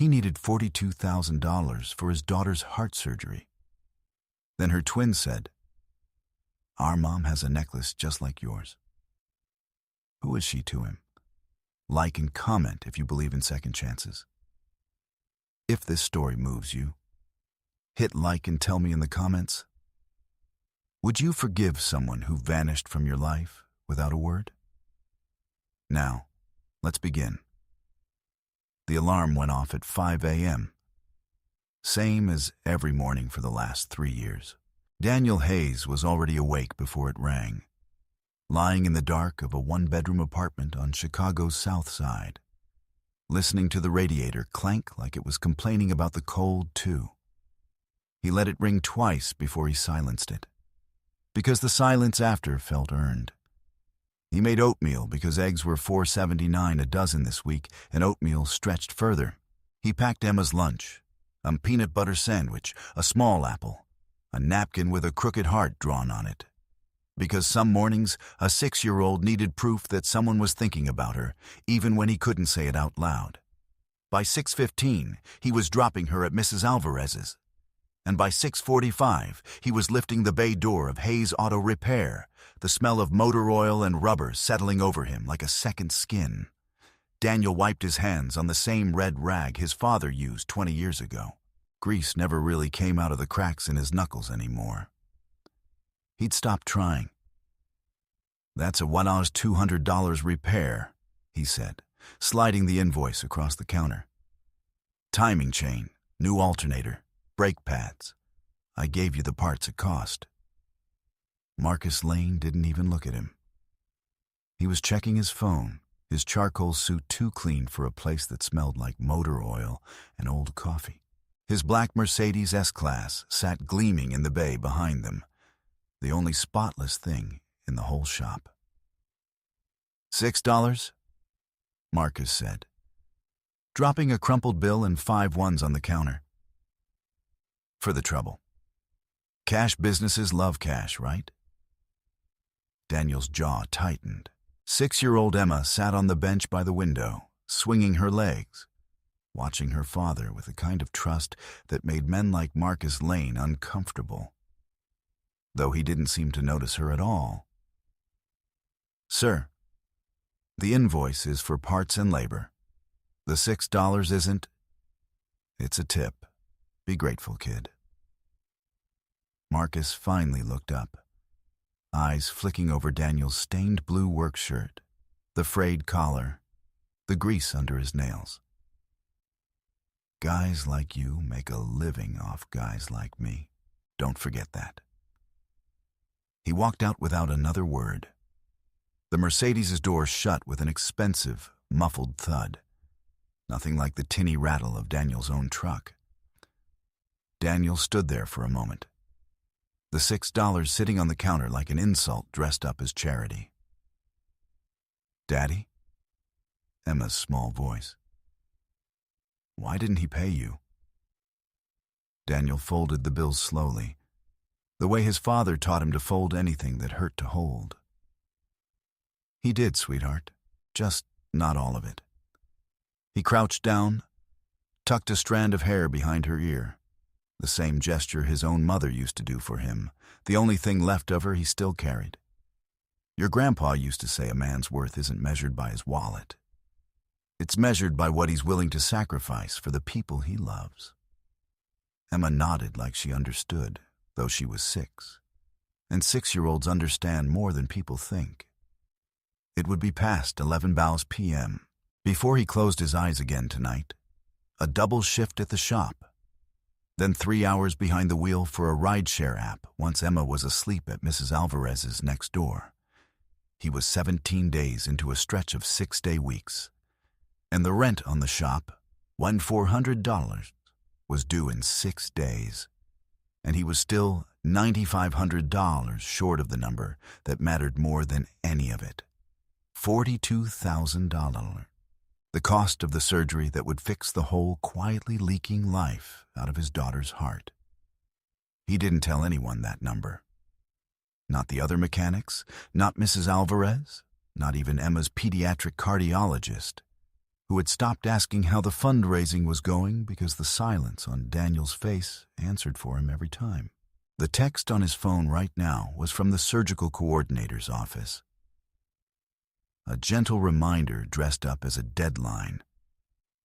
He needed $42,000 for his daughter's heart surgery. Then her twin said, "Our mom has a necklace just like yours." Who is she to him? Like and comment if you believe in second chances. If this story moves you, hit like and tell me in the comments. Would you forgive someone who vanished from your life without a word? Now, let's begin. The alarm went off at 5 a.m. Same as every morning for the last 3 years. Daniel Hayes was already awake before it rang, lying in the dark of a one-bedroom apartment on Chicago's South Side, listening to the radiator clank like it was complaining about the cold, too. He let it ring twice before he silenced it, because the silence after felt earned. He made oatmeal because eggs were $4.79 a dozen this week, and oatmeal stretched further. He packed Emma's lunch, a peanut butter sandwich, a small apple, a napkin with a crooked heart drawn on it. Because some mornings, a 6-year-old needed proof that someone was thinking about her, even when he couldn't say it out loud. By 6:15, he was dropping her at Mrs. Alvarez's. And by 6:45, he was lifting the bay door of Hayes Auto Repair, the smell of motor oil and rubber settling over him like a second skin. Daniel wiped his hands on the same red rag his father used 20 years ago. Grease never really came out of the cracks in his knuckles anymore. He'd stopped trying. "That's a $1,200 repair," he said, sliding the invoice across the counter. "Timing chain, new alternator, brake pads. I gave you the parts it cost." Marcus Lane didn't even look at him. He was checking his phone, his charcoal suit too clean for a place that smelled like motor oil and old coffee. His black Mercedes S-Class sat gleaming in the bay behind them, the only spotless thing in the whole shop. $6, Marcus said, dropping a crumpled bill and 5 ones on the counter. "For the trouble. Cash businesses love cash, right?" Daniel's jaw tightened. 6-year-old Emma sat on the bench by the window, swinging her legs, watching her father with a kind of trust that made men like Marcus Lane uncomfortable, though he didn't seem to notice her at all. "Sir, the invoice is for parts and labor. The $6 isn't. It's a tip. Be grateful, kid." Marcus finally looked up, eyes flicking over Daniel's stained blue work shirt, the frayed collar, the grease under his nails. "Guys like you make a living off guys like me. Don't forget that." He walked out without another word. The Mercedes' door shut with an expensive, muffled thud, nothing like the tinny rattle of Daniel's own truck. Daniel stood there for a moment, the $6 sitting on the counter like an insult dressed up as charity. "Daddy?" Emma's small voice. "Why didn't he pay you?" Daniel folded the bills slowly, the way his father taught him to fold anything that hurt to hold. "He did, sweetheart, just not all of it." He crouched down, tucked a strand of hair behind her ear, the same gesture his own mother used to do for him, the only thing left of her he still carried. "Your grandpa used to say a man's worth isn't measured by his wallet. It's measured by what he's willing to sacrifice for the people he loves." Emma nodded like she understood, though she was 6, and 6-year-olds understand more than people think. It would be past 11 p.m. before he closed his eyes again tonight. A double shift at the shop, then 3 hours behind the wheel for a rideshare app once Emma was asleep at Mrs. Alvarez's next door. He was 17 days into a stretch of 6-day weeks, and the rent on the shop, $1,400, was due in 6 days, and he was still $9,500 short of the number that mattered more than any of it. $42,000. The cost of the surgery that would fix the whole quietly leaking life out of his daughter's heart. He didn't tell anyone that number. Not the other mechanics, not Mrs. Alvarez, not even Emma's pediatric cardiologist, who had stopped asking how the fundraising was going because the silence on Daniel's face answered for him every time. The text on his phone right now was from the surgical coordinator's office. A gentle reminder dressed up as a deadline.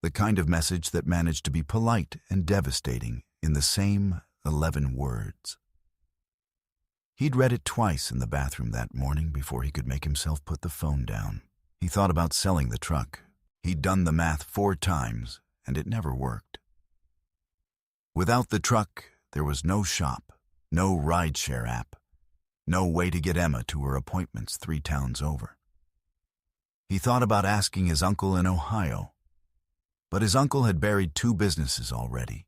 The kind of message that managed to be polite and devastating in the same 11 words. He'd read it twice in the bathroom that morning before he could make himself put the phone down. He thought about selling the truck. He'd done the math 4 times, and it never worked. Without the truck, there was no shop, no rideshare app, no way to get Emma to her appointments 3 towns over. He thought about asking his uncle in Ohio, but his uncle had buried 2 businesses already,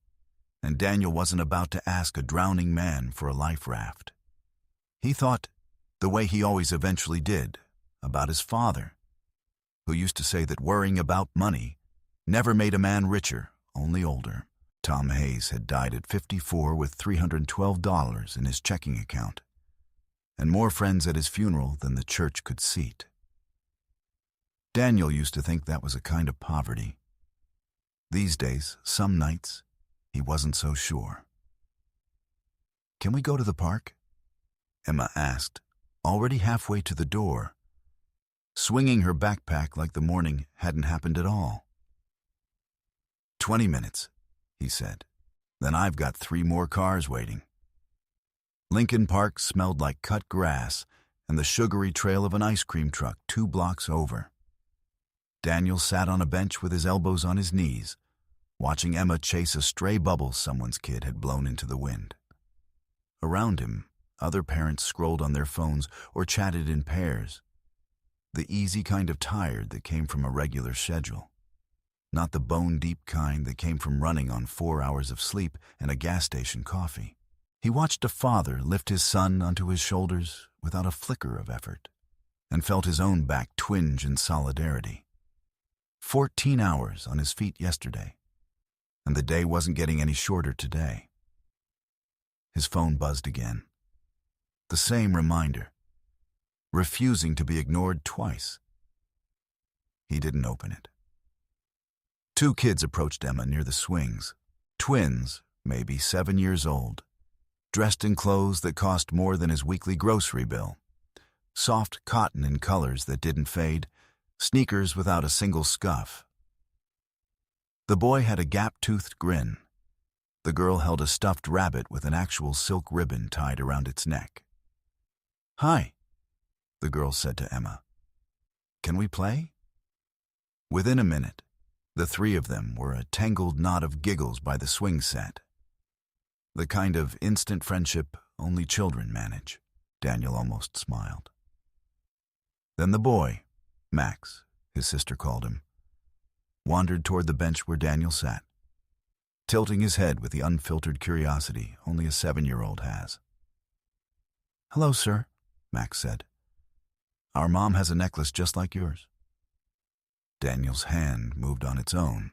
and Daniel wasn't about to ask a drowning man for a life raft. He thought, the way he always eventually did, about his father, who used to say that worrying about money never made a man richer, only older. Tom Hayes had died at 54 with $312 in his checking account, and more friends at his funeral than the church could seat. Daniel used to think that was a kind of poverty. These days, some nights, he wasn't so sure. "Can we go to the park?" Emma asked, already halfway to the door, swinging her backpack like the morning hadn't happened at all. 20 minutes, he said. Then I've got 3 more cars waiting. Lincoln Park smelled like cut grass and the sugary trail of an ice cream truck 2 blocks over. Daniel sat on a bench with his elbows on his knees, watching Emma chase a stray bubble someone's kid had blown into the wind. Around him, other parents scrolled on their phones or chatted in pairs. The easy kind of tired that came from a regular schedule. Not the bone-deep kind that came from running on 4 hours of sleep and a gas station coffee. He watched a father lift his son onto his shoulders without a flicker of effort, and felt his own back twinge in solidarity. 14 hours on his feet yesterday, and the day wasn't getting any shorter today. His phone buzzed again. The same reminder, refusing to be ignored twice. He didn't open it. 2 kids approached Emma near the swings. Twins, maybe 7 years old, dressed in clothes that cost more than his weekly grocery bill. Soft cotton in colors that didn't fade, sneakers without a single scuff. The boy had a gap-toothed grin. The girl held a stuffed rabbit with an actual silk ribbon tied around its neck. "Hi," the girl said to Emma. "Can we play?" Within a minute, the 3 of them were a tangled knot of giggles by the swing set. The kind of instant friendship only children manage. Daniel almost smiled. Then the boy, Max, his sister called him, wandered toward the bench where Daniel sat, tilting his head with the unfiltered curiosity only a 7-year-old has. "Hello, sir," Max said. "Our mom has a necklace just like yours." Daniel's hand moved on its own,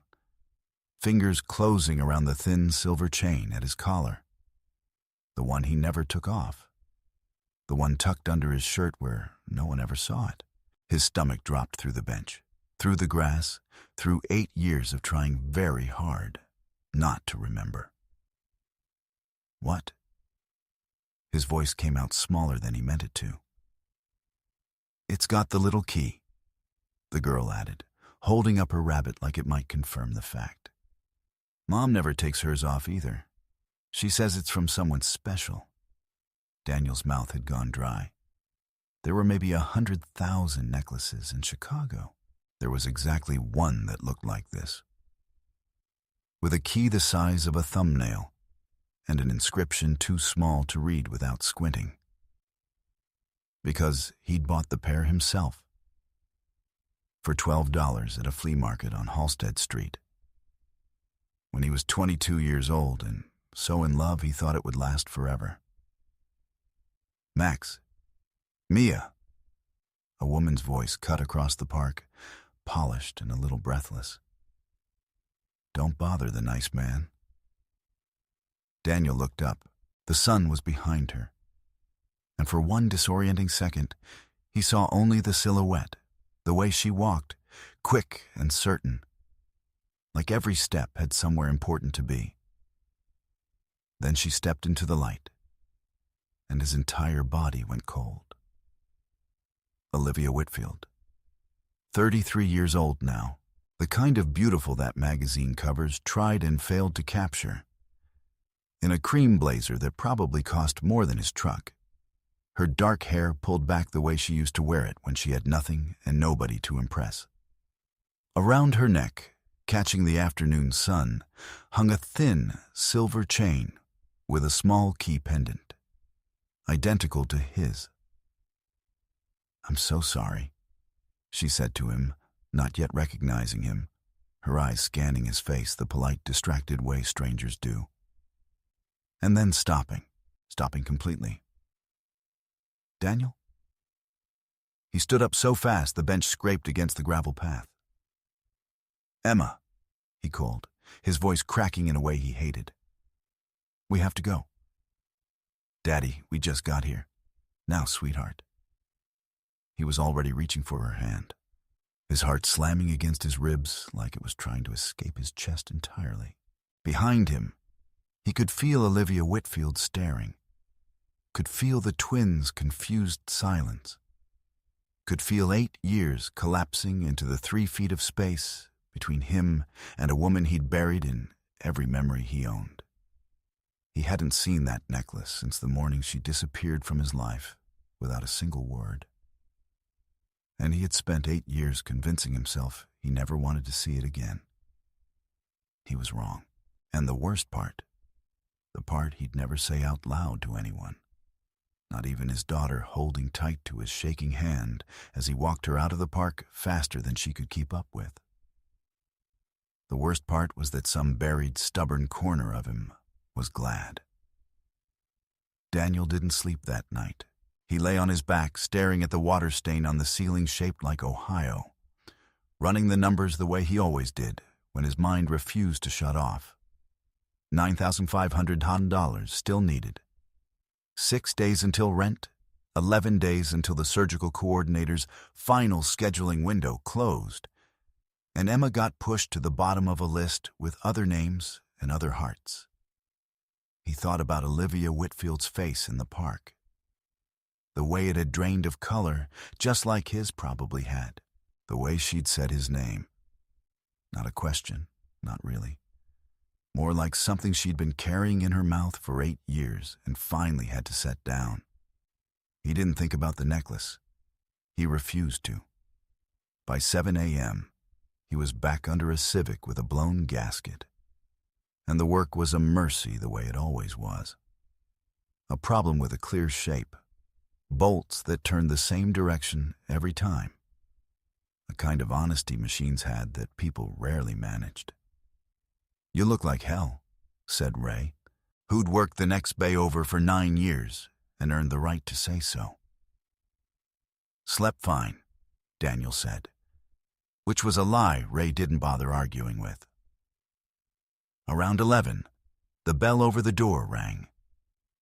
fingers closing around the thin silver chain at his collar, the one he never took off, the one tucked under his shirt where no one ever saw it. His stomach dropped through the bench, through the grass, through 8 years of trying very hard not to remember. "What?" His voice came out smaller than he meant it to. "It's got the little key," the girl added, holding up her rabbit like it might confirm the fact. "Mom never takes hers off either. She says it's from someone special." Daniel's mouth had gone dry. There were maybe 100,000 necklaces in Chicago. There was exactly one that looked like this, with a key the size of a thumbnail and an inscription too small to read without squinting. Because he'd bought the pair himself for $12 at a flea market on Halsted Street. When he was 22 years old and so in love he thought it would last forever. "Max. Mia." A woman's voice cut across the park, polished and a little breathless. "Don't bother the nice man." Daniel looked up. The sun was behind her, and for one disorienting second, he saw only the silhouette, the way she walked, quick and certain, like every step had somewhere important to be. Then she stepped into the light, and his entire body went cold. Olivia Whitfield, 33 years old now, the kind of beautiful that magazine covers tried and failed to capture. In a cream blazer that probably cost more than his truck, her dark hair pulled back the way she used to wear it when she had nothing and nobody to impress. Around her neck, catching the afternoon sun, hung a thin silver chain with a small key pendant, identical to his. "I'm so sorry," she said to him, not yet recognizing him, her eyes scanning his face the polite, distracted way strangers do. And then stopping completely. "Daniel?" He stood up so fast the bench scraped against the gravel path. "Emma," he called, his voice cracking in a way he hated. "We have to go." "Daddy, we just got here. Now, sweetheart." He was already reaching for her hand, his heart slamming against his ribs like it was trying to escape his chest entirely. Behind him, he could feel Olivia Whitfield staring, could feel the twins' confused silence, could feel 8 years collapsing into the 3 feet of space between him and a woman he'd buried in every memory he owned. He hadn't seen that necklace since the morning she disappeared from his life without a single word. And he had spent 8 years convincing himself he never wanted to see it again. He was wrong. And the worst part, the part he'd never say out loud to anyone, not even his daughter holding tight to his shaking hand as he walked her out of the park faster than she could keep up with. The worst part was that some buried, stubborn corner of him was glad. Daniel didn't sleep that night. He lay on his back, staring at the water stain on the ceiling shaped like Ohio, running the numbers the way he always did when his mind refused to shut off. $9,500 still needed. 6 days until rent, 11 days until the surgical coordinator's final scheduling window closed, and Emma got pushed to the bottom of a list with other names and other hearts. He thought about Olivia Whitfield's face in the park, the way it had drained of color, just like his probably had, the way she'd said his name. Not a question, not really. More like something she'd been carrying in her mouth for 8 years and finally had to set down. He didn't think about the necklace. He refused to. By 7 a.m., he was back under a Civic with a blown gasket. And the work was a mercy the way it always was. A problem with a clear shape. Bolts that turned the same direction every time. A kind of honesty machines had that people rarely managed. "You look like hell," said Ray, who'd worked the next bay over for 9 years and earned the right to say so. "Slept fine," Daniel said, which was a lie Ray didn't bother arguing with. Around 11, the bell over the door rang,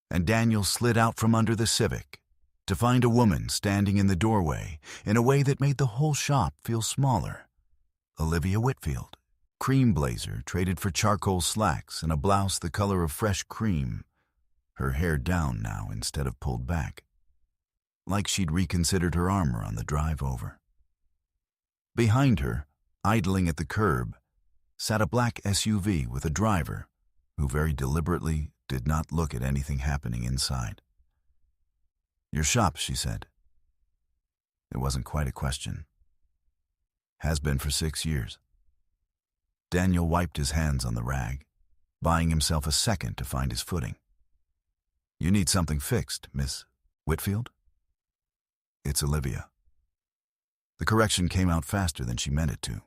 and Daniel slid out from under the Civic to find a woman standing in the doorway in a way that made the whole shop feel smaller. Olivia Whitfield, cream blazer traded for charcoal slacks and a blouse the color of fresh cream, her hair down now instead of pulled back, like she'd reconsidered her armor on the drive over. Behind her, idling at the curb, sat a black SUV with a driver who very deliberately did not look at anything happening inside. "Your shop," she said. It wasn't quite a question. "Has been for 6 years. Daniel wiped his hands on the rag, buying himself a second to find his footing. "You need something fixed, Miss Whitfield?" "It's Olivia." The correction came out faster than she meant it to.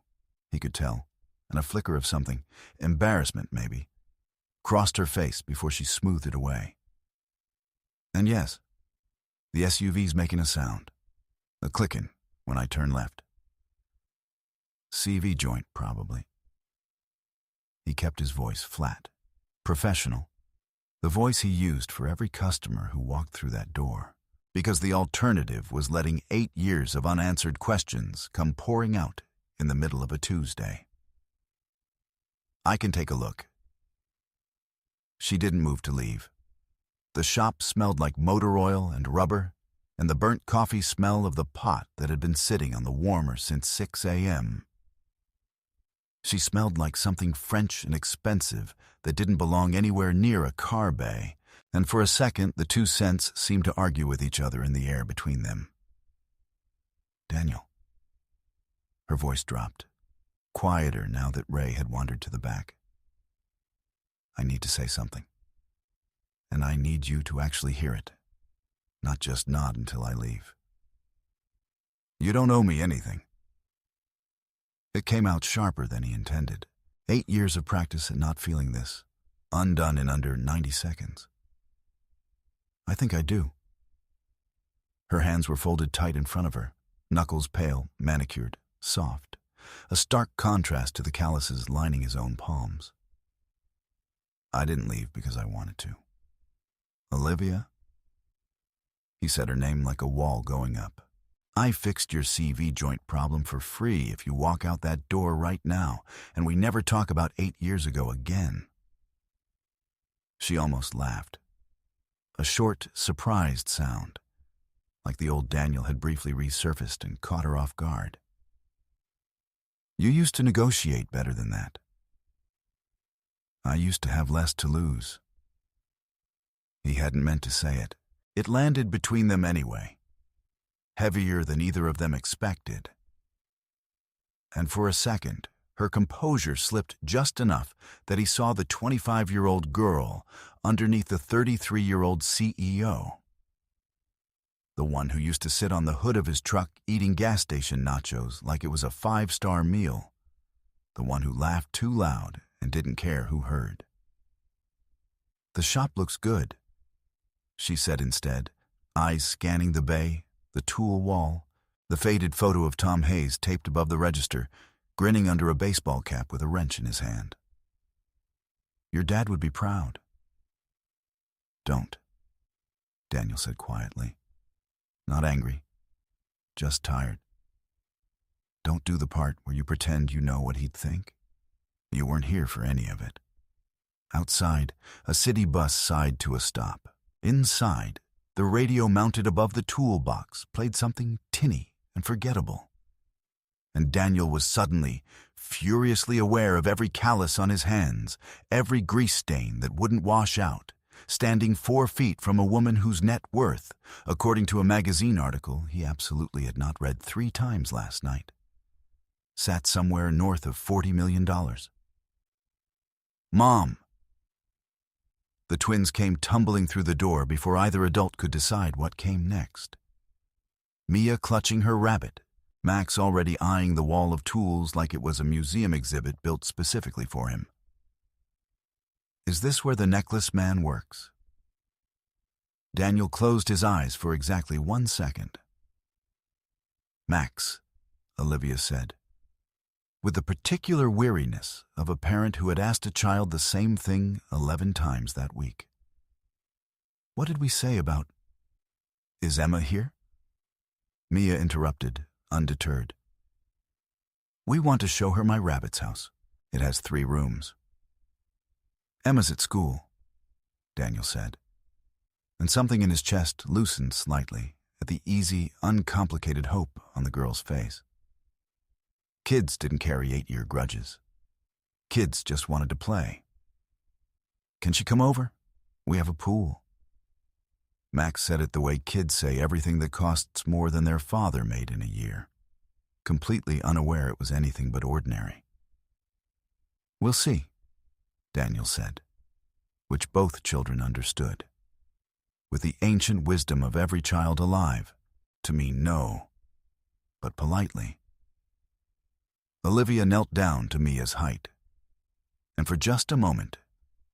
He could tell, and a flicker of something, embarrassment maybe, crossed her face before she smoothed it away. "And yes, the SUV's making a sound, a clicking when I turn left. CV joint, probably." He kept his voice flat, professional, the voice he used for every customer who walked through that door, because the alternative was letting 8 years of unanswered questions come pouring out in the middle of a Tuesday. I can take a look. She didn't move to leave. The shop smelled like motor oil and rubber, and the burnt coffee smell of the pot that had been sitting on the warmer since 6 a.m. She smelled like something French and expensive that didn't belong anywhere near a car bay, and for a second the two scents seemed to argue with each other in the air between them. Daniel. Her voice dropped, quieter now that Ray had wandered to the back. I need to say something. And I need you to actually hear it, not just nod until I leave. You don't owe me anything. It came out sharper than he intended. 8 years of practice at not feeling this, undone in under 90 seconds. I think I do. Her hands were folded tight in front of her, knuckles pale, manicured, soft, a stark contrast to the calluses lining his own palms. I didn't leave because I wanted to. Olivia? He said her name like a wall going up. I fixed your CV joint problem for free if you walk out that door right now, and we never talk about 8 years ago again. She almost laughed. A short, surprised sound, like the old Daniel had briefly resurfaced and caught her off guard. You used to negotiate better than that. I used to have less to lose. He hadn't meant to say it. It landed between them anyway, heavier than either of them expected. And for a second, her composure slipped just enough that he saw the 25-year-old girl underneath the 33-year-old CEO. The one who used to sit on the hood of his truck eating gas station nachos like it was a 5-star meal. The one who laughed too loud and didn't care who heard. The shop looks good, she said instead, eyes scanning the bay, the tool wall, the faded photo of Tom Hayes taped above the register, grinning under a baseball cap with a wrench in his hand. Your dad would be proud. Don't, Daniel said quietly. Not angry, just tired. Don't do the part where you pretend you know what he'd think. You weren't here for any of it. Outside, a city bus sighed to a stop. Inside, the radio mounted above the toolbox played something tinny and forgettable. And Daniel was suddenly, furiously aware of every callus on his hands, every grease stain that wouldn't wash out, standing 4 feet from a woman whose net worth, according to a magazine article he absolutely had not read 3 times last night, sat somewhere north of $40 million. Mom! The twins came tumbling through the door before either adult could decide what came next. Mia clutching her rabbit, Max already eyeing the wall of tools like it was a museum exhibit built specifically for him. Is this where the necklace man works? Daniel closed his eyes for exactly 1 second. Max, Olivia said, with the particular weariness of a parent who had asked a child the same thing 11 times that week. What did we say about, is Emma here? Mia interrupted, undeterred. We want to show her my rabbit's house. It has 3 rooms. Emma's at school, Daniel said, and something in his chest loosened slightly at the easy, uncomplicated hope on the girl's face. Kids didn't carry 8-year grudges. Kids just wanted to play. Can she come over? We have a pool. Max said it the way kids say everything that costs more than their father made in a year, completely unaware it was anything but ordinary. We'll see, Daniel said, which both children understood, with the ancient wisdom of every child alive, to mean no, but politely. Olivia knelt down to Mia's height, and for just a moment,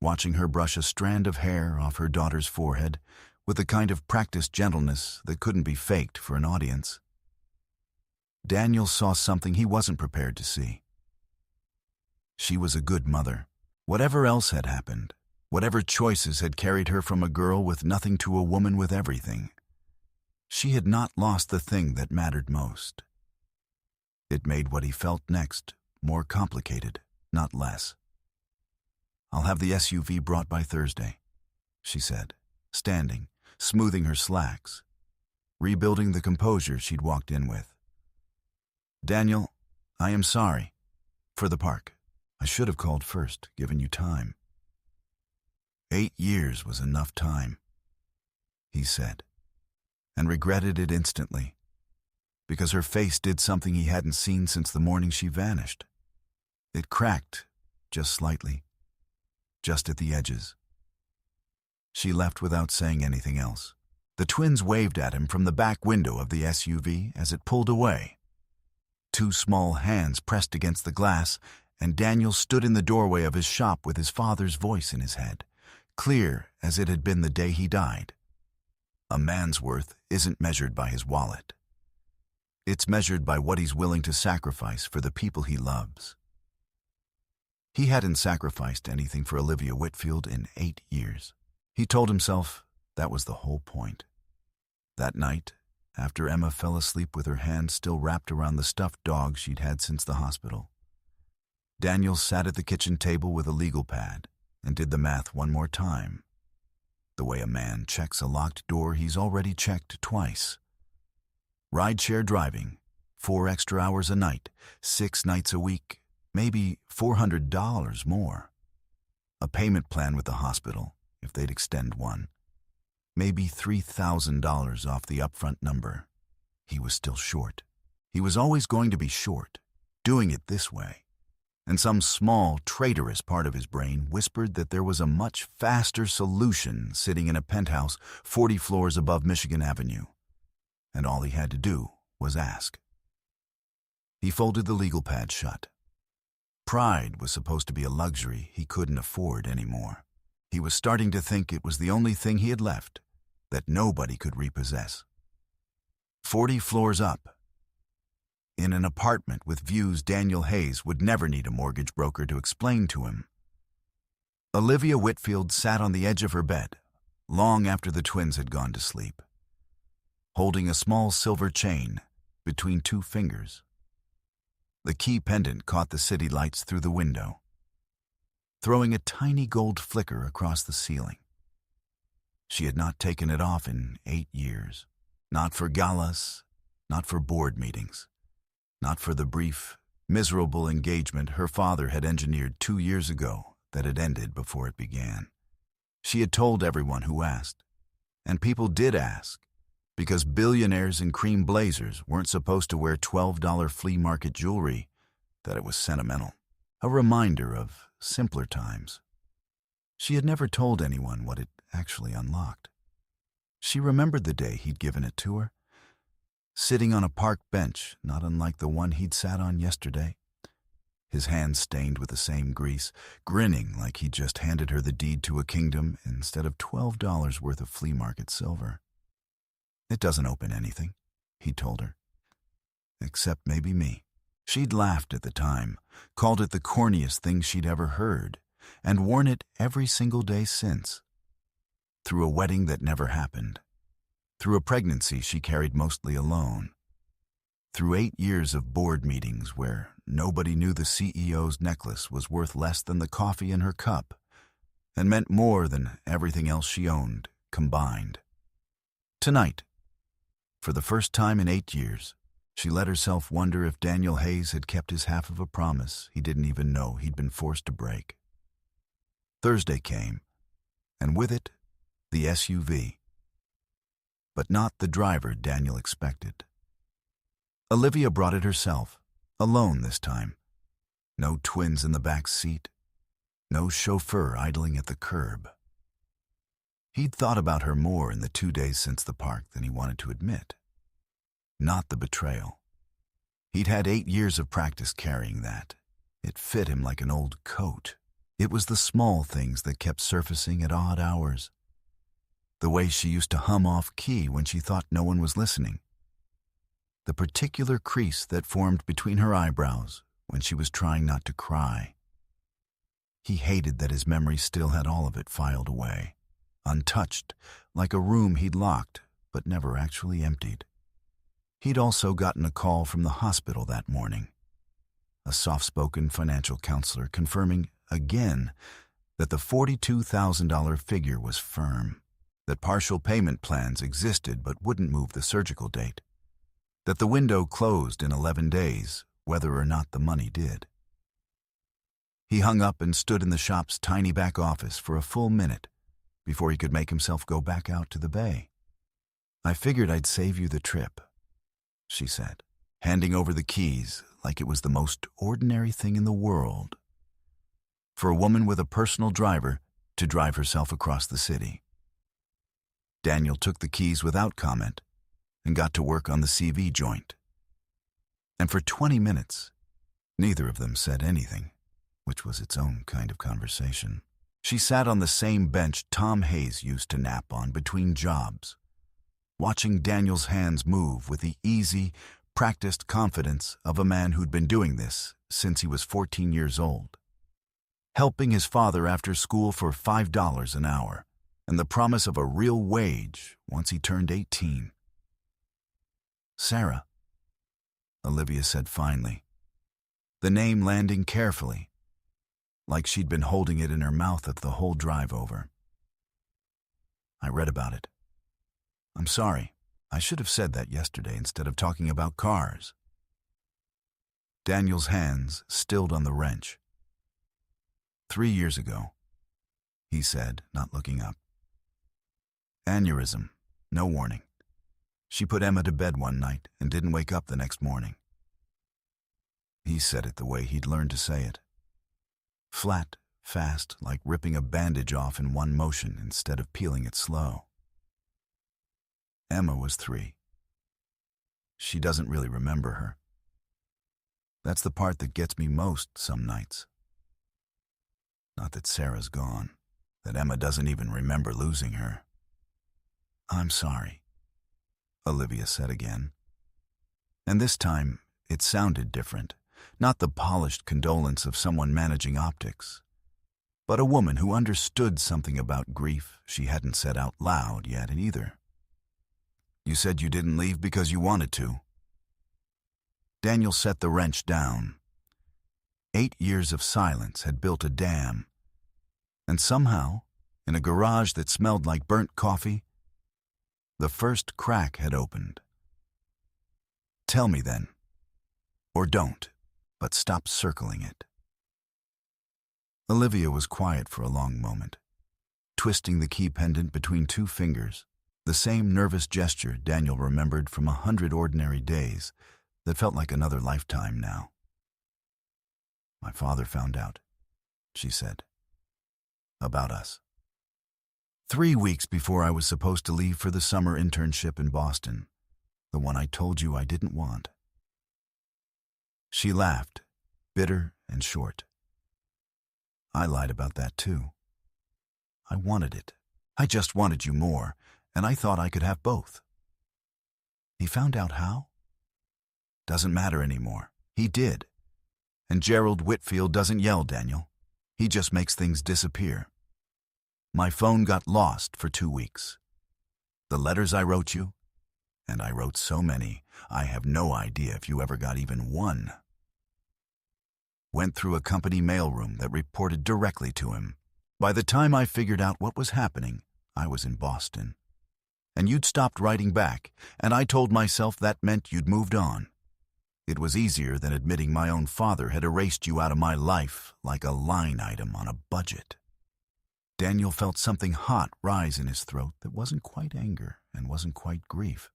watching her brush a strand of hair off her daughter's forehead with the kind of practiced gentleness that couldn't be faked for an audience, Daniel saw something he wasn't prepared to see. She was a good mother. Whatever else had happened, whatever choices had carried her from a girl with nothing to a woman with everything, she had not lost the thing that mattered most. It made what he felt next more complicated, not less. I'll have the SUV brought by Thursday, she said, standing, smoothing her slacks, rebuilding the composure she'd walked in with. Daniel, I am sorry. For the park. I should have called first, given you time. 8 years was enough time, he said, and regretted it instantly, because her face did something he hadn't seen since the morning she vanished. It cracked, just slightly, just at the edges. She left without saying anything else. The twins waved at him from the back window of the SUV as it pulled away. 2 small hands pressed against the glass, and Daniel stood in the doorway of his shop with his father's voice in his head, clear as it had been the day he died. A man's worth isn't measured by his wallet. It's measured by what he's willing to sacrifice for the people he loves. He hadn't sacrificed anything for Olivia Whitfield in 8 years. He told himself that was the whole point. That night, after Emma fell asleep with her hand still wrapped around the stuffed dog she'd had since the hospital, Daniel sat at the kitchen table with a legal pad and did the math one more time, the way a man checks a locked door he's already checked twice. Rideshare driving, 4 extra hours a night, 6 nights a week, maybe $400 more. A payment plan with the hospital, if they'd extend one. Maybe $3,000 off the upfront number. He was still short. He was always going to be short, doing it this way. And some small, traitorous part of his brain whispered that there was a much faster solution sitting in a penthouse 40 floors above Michigan Avenue. And all he had to do was ask. He folded the legal pad shut. Pride was supposed to be a luxury he couldn't afford anymore. He was starting to think it was the only thing he had left that nobody could repossess. 40 floors up. In an apartment with views Daniel Hayes would never need a mortgage broker to explain to him. Olivia Whitfield sat on the edge of her bed, long after the twins had gone to sleep, holding a small silver chain between 2 fingers. The key pendant caught the city lights through the window, throwing a tiny gold flicker across the ceiling. She had not taken it off in 8 years. Not for galas, not for board meetings, not for the brief, miserable engagement her father had engineered 2 years ago that had ended before it began. She had told everyone who asked, and people did ask, because billionaires in cream blazers weren't supposed to wear $12 flea market jewelry, that it was sentimental, a reminder of simpler times. She had never told anyone what it actually unlocked. She remembered the day he'd given it to her, sitting on a park bench not unlike the one he'd sat on yesterday, his hands stained with the same grease, grinning like he'd just handed her the deed to a kingdom instead of $12 worth of flea market silver. It doesn't open anything, he told her, except maybe me. She'd laughed at the time, called it the corniest thing she'd ever heard, and worn it every single day since. Through a wedding that never happened, through a pregnancy she carried mostly alone, through 8 years of board meetings where nobody knew the CEO's necklace was worth less than the coffee in her cup and meant more than everything else she owned combined. Tonight, for the first time in 8 years, she let herself wonder if Daniel Hayes had kept his half of a promise he didn't even know he'd been forced to break. Thursday came, and with it, the SUV. But not the driver Daniel expected. Olivia brought it herself, alone this time. No twins in the back seat, no chauffeur idling at the curb. He'd thought about her more in the 2 days since the park than he wanted to admit. Not the betrayal. He'd had 8 years of practice carrying that. It fit him like an old coat. It was the small things that kept surfacing at odd hours. The way she used to hum off-key when she thought no one was listening. The particular crease that formed between her eyebrows when she was trying not to cry. He hated that his memory still had all of it filed away, untouched, like a room he'd locked but never actually emptied. He'd also gotten a call from the hospital that morning. A soft-spoken financial counselor confirming, again, that the $42,000 figure was firm, that partial payment plans existed but wouldn't move the surgical date, that the window closed in 11 days, whether or not the money did. He hung up and stood in the shop's tiny back office for a full minute before he could make himself go back out to the bay. "I figured I'd save you the trip," she said, handing over the keys like it was the most ordinary thing in the world for a woman with a personal driver to drive herself across the city. Daniel took the keys without comment and got to work on the CV joint. And for 20 minutes, neither of them said anything, which was its own kind of conversation. She sat on the same bench Tom Hayes used to nap on between jobs, watching Daniel's hands move with the easy, practiced confidence of a man who'd been doing this since he was 14 years old, helping his father after school for $5 an hour and the promise of a real wage once he turned 18. "Sarah," Olivia said finally, the name landing carefully, like she'd been holding it in her mouth the whole drive over. "I read about it. I'm sorry. I should have said that yesterday instead of talking about cars." Daniel's hands stilled on the wrench. 3 years ago, he said, not looking up. "Aneurysm, no warning. She put Emma to bed one night and didn't wake up the next morning." He said it the way he'd learned to say it. Flat, fast, like ripping a bandage off in one motion instead of peeling it slow. Emma was 3. She doesn't really remember her. That's the part that gets me most some nights. Not that Sarah's gone, that Emma doesn't even remember losing her. "I'm sorry," Olivia said again. And this time, it sounded different. Not the polished condolence of someone managing optics, but a woman who understood something about grief she hadn't said out loud yet either. "You said you didn't leave because you wanted to." Daniel set the wrench down. 8 years of silence had built a dam, and somehow, in a garage that smelled like burnt coffee, the first crack had opened. "Tell me then. Or don't, but stop circling it." Olivia was quiet for a long moment, twisting the key pendant between 2 fingers, the same nervous gesture Daniel remembered from 100 ordinary days that felt like another lifetime now. "My father found out," she said. "About us. 3 weeks before I was supposed to leave for the summer internship in Boston, the one I told you I didn't want." She laughed, bitter and short. "I lied about that too. I wanted it. I just wanted you more, and I thought I could have both." "He found out how?" "Doesn't matter anymore. He did. And Gerald Whitfield doesn't yell, Daniel. He just makes things disappear. My phone got lost for 2 weeks. The letters I wrote you, and I wrote so many, I have no idea if you ever got even one, went through a company mailroom that reported directly to him. By the time I figured out what was happening, I was in Boston. And you'd stopped writing back, and I told myself that meant you'd moved on. It was easier than admitting my own father had erased you out of my life like a line item on a budget." Daniel felt something hot rise in his throat that wasn't quite anger and wasn't quite grief.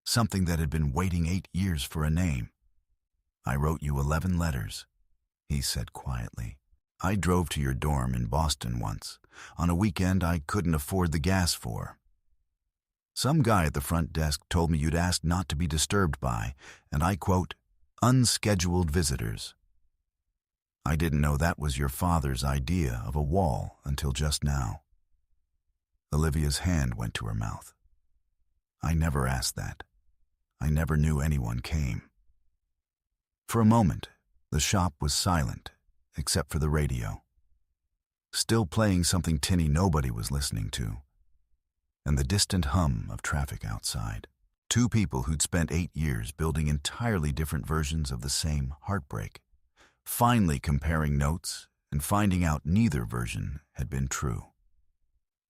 Something that had been waiting 8 years for a name. "I wrote you 11 letters, he said quietly. "I drove to your dorm in Boston once, on a weekend I couldn't afford the gas for. Some guy at the front desk told me you'd asked not to be disturbed by, and I quote, unscheduled visitors. I didn't know that was your father's idea of a wall until just now." Olivia's hand went to her mouth. "I never asked that. I never knew anyone came." For a moment, the shop was silent, except for the radio, still playing something tinny nobody was listening to, and the distant hum of traffic outside. 2 people who'd spent 8 years building entirely different versions of the same heartbreak, finally comparing notes and finding out neither version had been true.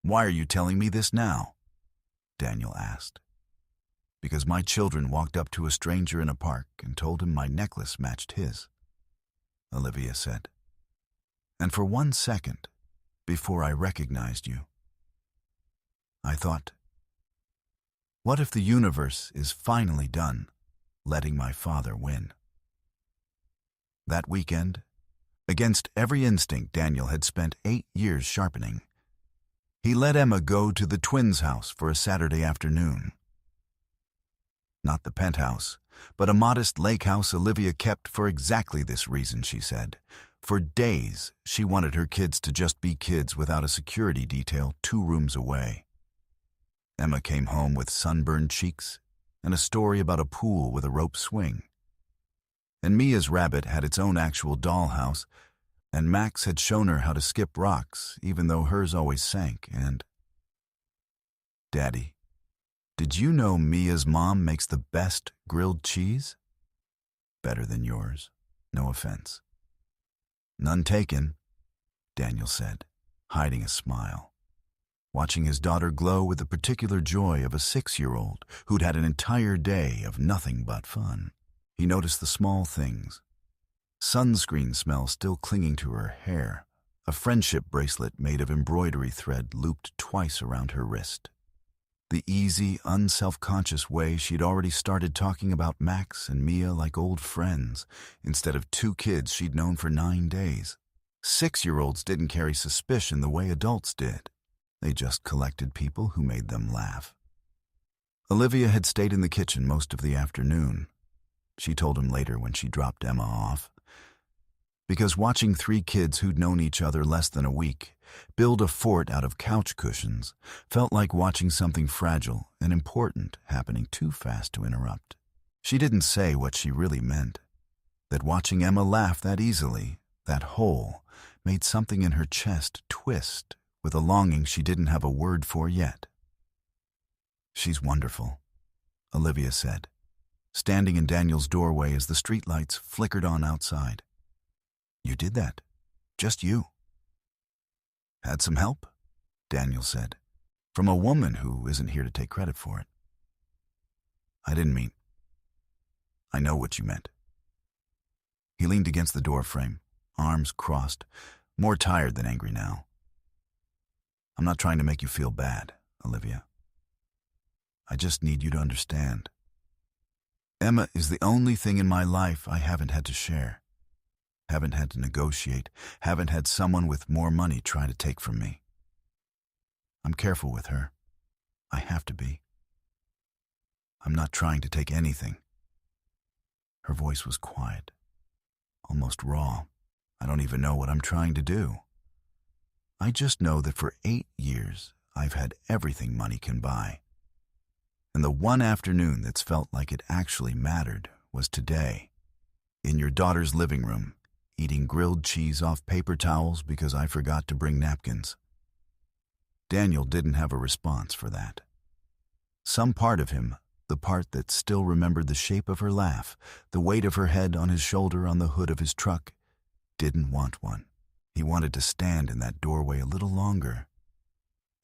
"Why are you telling me this now?" Daniel asked. "Because my children walked up to a stranger in a park and told him my necklace matched his," Olivia said. "And for 1 second, before I recognized you, I thought, what if the universe is finally done letting my father win?" That weekend, against every instinct Daniel had spent 8 years sharpening, he let Emma go to the twins' house for a Saturday afternoon. Not the penthouse, but a modest lake house Olivia kept for exactly this reason, she said. For days, she wanted her kids to just be kids without a security detail 2 rooms away. Emma came home with sunburned cheeks and a story about a pool with a rope swing. And Mia's rabbit had its own actual dollhouse, and Max had shown her how to skip rocks, even though hers always sank, and... "Daddy, did you know Mia's mom makes the best grilled cheese? Better than yours, no offense." "None taken," Daniel said, hiding a smile, watching his daughter glow with the particular joy of a 6-year-old who'd had an entire day of nothing but fun. He noticed the small things. Sunscreen smell still clinging to her hair, a friendship bracelet made of embroidery thread looped twice around her wrist. The easy, unself-conscious way she'd already started talking about Max and Mia like old friends, instead of 2 kids she'd known for 9 days. 6-year-olds didn't carry suspicion the way adults did. They just collected people who made them laugh. Olivia had stayed in the kitchen most of the afternoon. She told him later when she dropped Emma off. Because watching 3 kids who'd known each other less than a week build a fort out of couch cushions felt like watching something fragile and important happening too fast to interrupt. She didn't say what she really meant, that watching Emma laugh that easily, that whole, made something in her chest twist with a longing she didn't have a word for yet. "She's wonderful," Olivia said, standing in Daniel's doorway as the streetlights flickered on outside. "You did that. Just you." "Had some help," Daniel said, "from a woman who isn't here to take credit for it." "I didn't mean..." "I know what you meant." He leaned against the doorframe, arms crossed, more tired than angry now. "I'm not trying to make you feel bad, Olivia. I just need you to understand. Emma is the only thing in my life I haven't had to share. Haven't had to negotiate, haven't had someone with more money try to take from me. I'm careful with her. I have to be. I'm not trying to take anything." Her voice was quiet, almost raw. "I don't even know what I'm trying to do. I just know that for 8 years, I've had everything money can buy. And the one afternoon that's felt like it actually mattered was today, in your daughter's living room, eating grilled cheese off paper towels because I forgot to bring napkins." Daniel didn't have a response for that. Some part of him, the part that still remembered the shape of her laugh, the weight of her head on his shoulder on the hood of his truck, didn't want one. He wanted to stand in that doorway a little longer,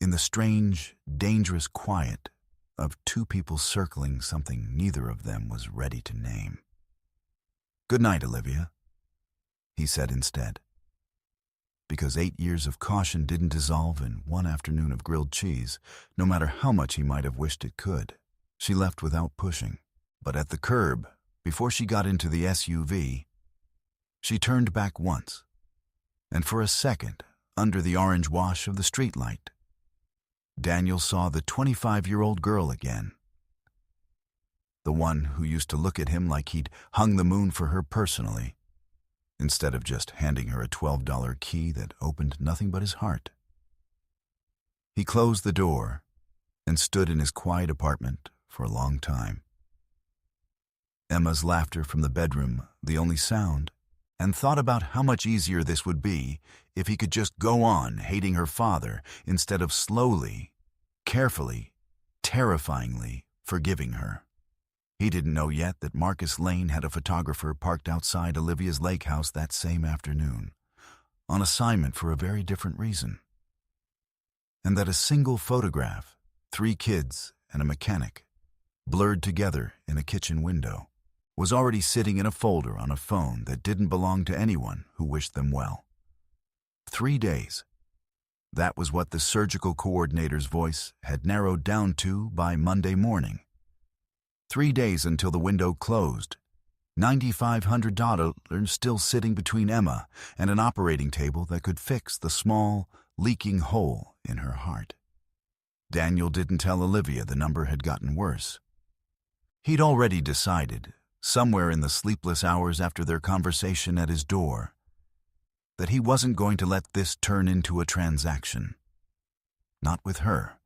in the strange, dangerous quiet of 2 people circling something neither of them was ready to name. "Good night, Olivia," he said instead. Because 8 years of caution didn't dissolve in one afternoon of grilled cheese, no matter how much he might have wished it could. She left without pushing, but at the curb, before she got into the SUV, she turned back once, and for a second, under the orange wash of the streetlight, Daniel saw the 25-year-old girl again. The one who used to look at him like he'd hung the moon for her personally, instead of just handing her a $12 key that opened nothing but his heart. He closed the door and stood in his quiet apartment for a long time. Emma's laughter from the bedroom, the only sound, and thought about how much easier this would be if he could just go on hating her father instead of slowly, carefully, terrifyingly forgiving her. He didn't know yet that Marcus Lane had a photographer parked outside Olivia's lake house that same afternoon. on assignment for a very different reason. And that a single photograph, 3 kids and a mechanic, blurred together in a kitchen window, was already sitting in a folder on a phone that didn't belong to anyone who wished them well. 3 days. That was what the surgical coordinator's voice had narrowed down to by Monday morning. 3 days until the window closed. $9,500 still sitting between Emma and an operating table that could fix the small, leaking hole in her heart. Daniel didn't tell Olivia the number had gotten worse. He'd already decided, somewhere in the sleepless hours after their conversation at his door, that he wasn't going to let this turn into a transaction. Not with her.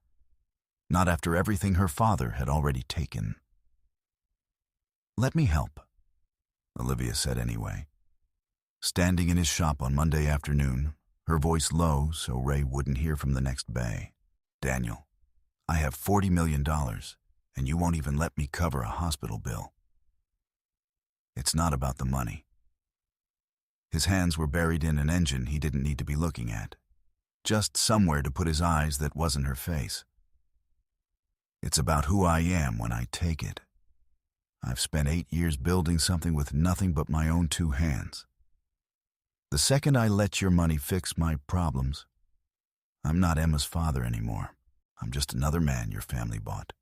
Not after everything her father had already taken. "Let me help," Olivia said anyway. Standing in his shop on Monday afternoon, her voice low so Ray wouldn't hear from the next bay. "Daniel, I have $40 million, and you won't even let me cover a hospital bill." It's not about the money. His hands were buried in an engine he didn't need to be looking at. Just somewhere to put his eyes that wasn't her face. It's about who I am when I take it. I've spent 8 years building something with nothing but my own 2 hands. The second I let your money fix my problems, I'm not Emma's father anymore. I'm just another man your family bought.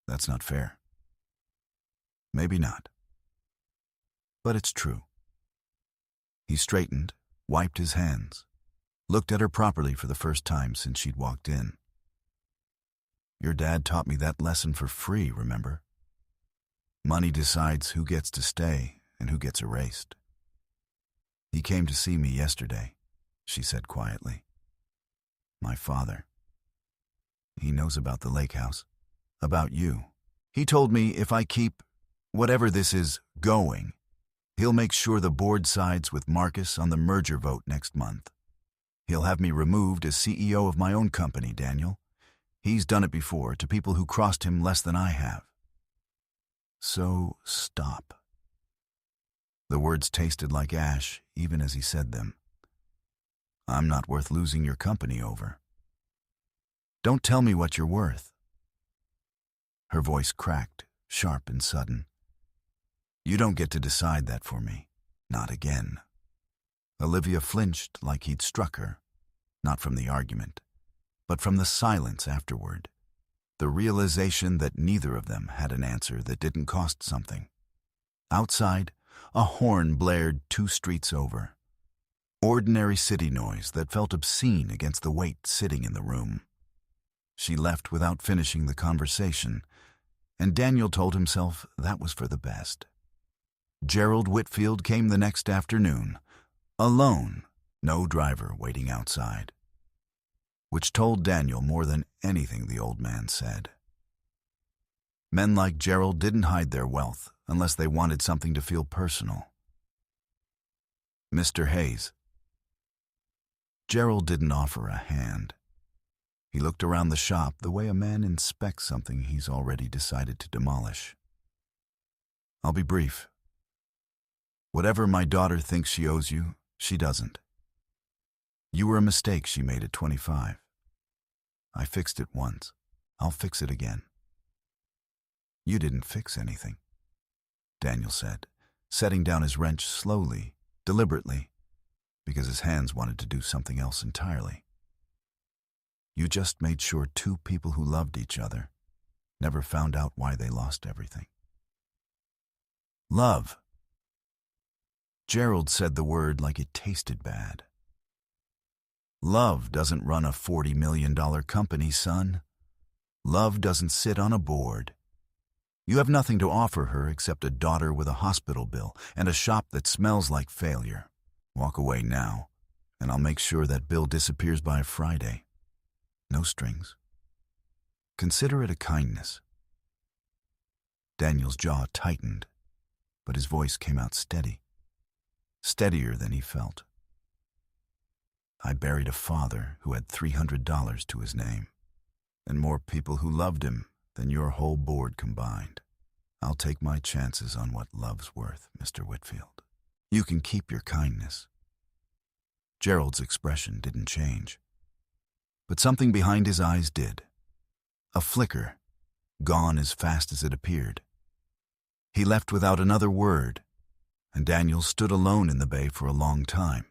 That's not fair. Maybe not. But it's true. He straightened, wiped his hands, looked at her properly for the first time since she'd walked in. "Your dad taught me that lesson for free, remember? Money decides who gets to stay and who gets erased." "He came to see me yesterday," she said quietly. "My father. He knows about the lake house, about you. He told me if I keep, whatever this is, going, he'll make sure the board sides with Marcus on the merger vote next month. He'll have me removed as CEO of my own company, Daniel. He's done it before to people who crossed him less than I have. So stop." The words tasted like ash even as he said them. "I'm not worth losing your company over. Don't tell me what you're worth." Her voice cracked, sharp and sudden. "You don't get to decide that for me. Not again." Olivia flinched like he'd struck her, not from the argument, but from the silence afterward. The realization that neither of them had an answer that didn't cost something. Outside, a horn blared 2 streets over. Ordinary city noise that felt obscene against the weight sitting in the room. She left without finishing the conversation, and Daniel told himself that was for the best. Gerald Whitfield came the next afternoon, alone, no driver waiting outside. Which told Daniel more than anything the old man said. Men like Gerald didn't hide their wealth unless they wanted something to feel personal. "Mr. Hayes." Gerald didn't offer a hand. He looked around the shop the way a man inspects something he's already decided to demolish. "I'll be brief. Whatever my daughter thinks she owes you, she doesn't. You were a mistake she made at 25. I fixed it once. I'll fix it again." "You didn't fix anything," Daniel said, setting down his wrench slowly, deliberately, because his hands wanted to do something else entirely. "You just made sure 2 people who loved each other never found out why they lost everything." "Love." Gerald said the word like it tasted bad. "Love doesn't run a $40 million company, son. Love doesn't sit on a board. You have nothing to offer her except a daughter with a hospital bill and a shop that smells like failure. Walk away now, and I'll make sure that bill disappears by Friday. No strings. Consider it a kindness." Daniel's jaw tightened, but his voice came out steady. Steadier than he felt. "I buried a father who had $300 to his name, and more people who loved him than your whole board combined. I'll take my chances on what love's worth, Mr. Whitfield. You can keep your kindness. Gerald's expression didn't change. But something behind his eyes did. A flicker, gone as fast as it appeared. He left without another word, and Daniel stood alone in the bay for a long time,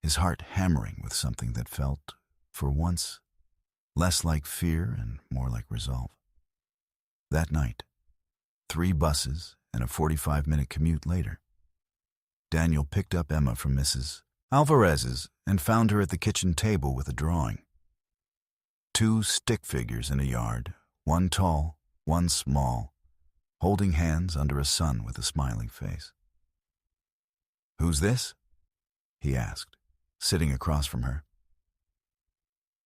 his heart hammering with something that felt, for once, less like fear and more like resolve. That night, 3 buses and a 45-minute commute later, Daniel picked up Emma from Mrs. Alvarez's and found her at the kitchen table with a drawing. 2 stick figures in a yard, one tall, one small, holding hands under a sun with a smiling face. "Who's this?" he asked, sitting across from her.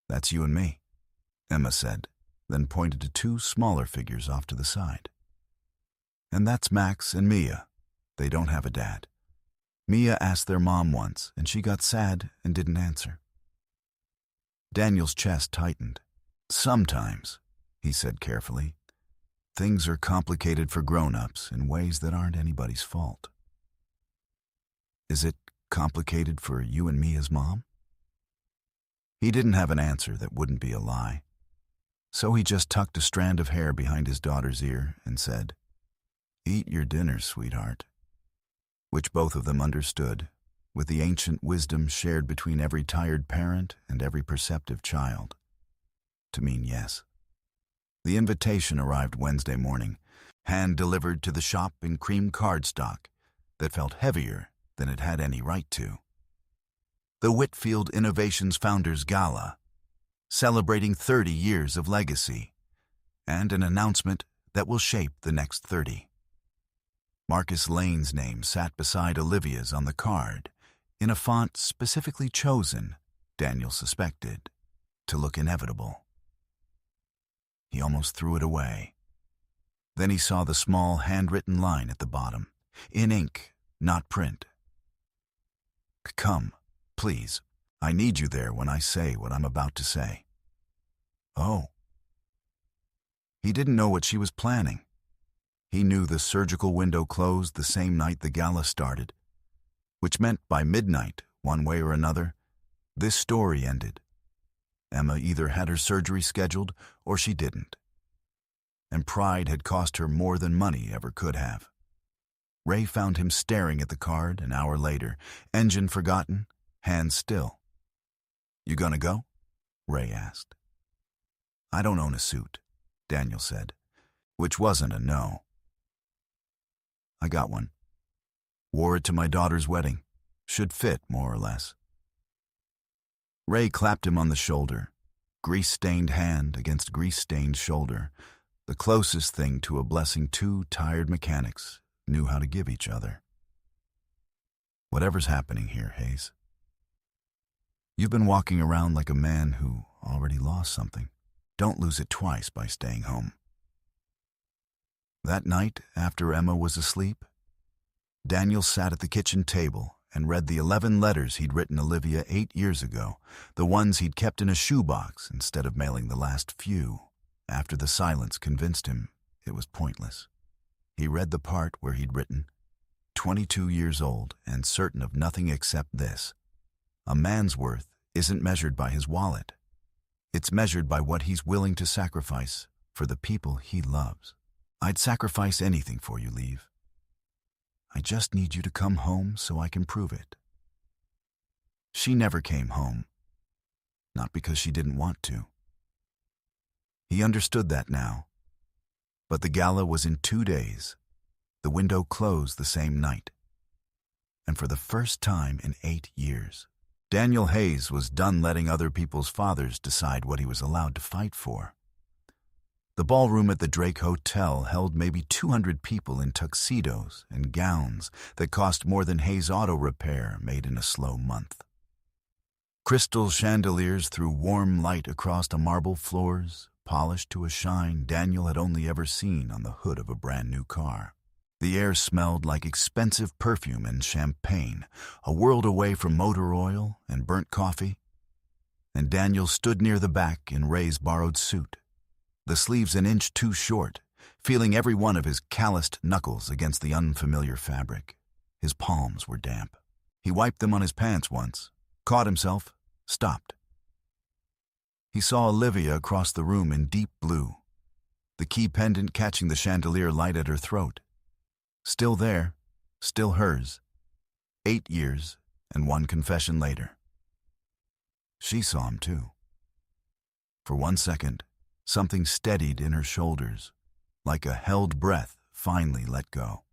"That's you and me," Emma said, then pointed to 2 smaller figures off to the side. "And that's Max and Mia. They don't have a dad. Mia asked their mom once, and she got sad and didn't answer." Daniel's chest tightened. "Sometimes," he said carefully, "things are complicated for grown-ups in ways that aren't anybody's fault." "Is it complicated for you and Mia's mom?" He didn't have an answer that wouldn't be a lie. So he just tucked a strand of hair behind his daughter's ear and said, "Eat your dinner, sweetheart," which both of them understood, with the ancient wisdom shared between every tired parent and every perceptive child, to mean yes. The invitation arrived Wednesday morning, hand-delivered to the shop in cream cardstock that felt heavier than it had any right to. The Whitfield Innovations Founders Gala, celebrating 30 years of legacy, and an announcement that will shape the next 30. Marcus Lane's name sat beside Olivia's on the card, in a font specifically chosen, Daniel suspected, to look inevitable. He almost threw it away. Then he saw the small handwritten line at the bottom, in ink, not print. "Come, please. I need you there when I say what I'm about to say." Oh. He didn't know what she was planning. He knew the surgical window closed the same night the gala started, which meant by midnight, one way or another, this story ended. Emma either had her surgery scheduled or she didn't. And pride had cost her more than money ever could have. Ray found him staring at the card an hour later, engine forgotten, hands still. "You gonna go?" Ray asked. "I don't own a suit," Daniel said, which wasn't a no. "I got one. Wore it to my daughter's wedding. Should fit, more or less." Ray clapped him on the shoulder, grease-stained hand against grease-stained shoulder, the closest thing to a blessing 2 tired mechanics knew how to give each other. "Whatever's happening here, Hayes. You've been walking around like a man who already lost something. Don't lose it twice by staying home." That night, after Emma was asleep, Daniel sat at the kitchen table and read the 11 letters he'd written Olivia 8 years ago, the ones he'd kept in a shoebox instead of mailing the last few, after the silence convinced him it was pointless. He read the part where he'd written, 22 years old and certain of nothing except this: a man's worth isn't measured by his wallet. It's measured by what he's willing to sacrifice for the people he loves. I'd sacrifice anything for you, Leave. I just need you to come home so I can prove it. She never came home, not because she didn't want to. He understood that now. But the gala was in 2 days. The window closed the same night. And for the first time in 8 years, Daniel Hayes was done letting other people's fathers decide what he was allowed to fight for. The ballroom at the Drake Hotel held maybe 200 people in tuxedos and gowns that cost more than Hayes Auto Repair made in a slow month. Crystal chandeliers threw warm light across the marble floors, polished to a shine Daniel had only ever seen on the hood of a brand-new car. The air smelled like expensive perfume and champagne, a world away from motor oil and burnt coffee. And Daniel stood near the back in Ray's borrowed suit, the sleeves an inch too short, feeling every one of his calloused knuckles against the unfamiliar fabric. His palms were damp. He wiped them on his pants once, caught himself, stopped. He saw Olivia across the room in deep blue, the key pendant catching the chandelier light at her throat. Still there, still hers, 8 years and 1 confession later. She saw him too. For 1 second, something steadied in her shoulders, like a held breath finally let go.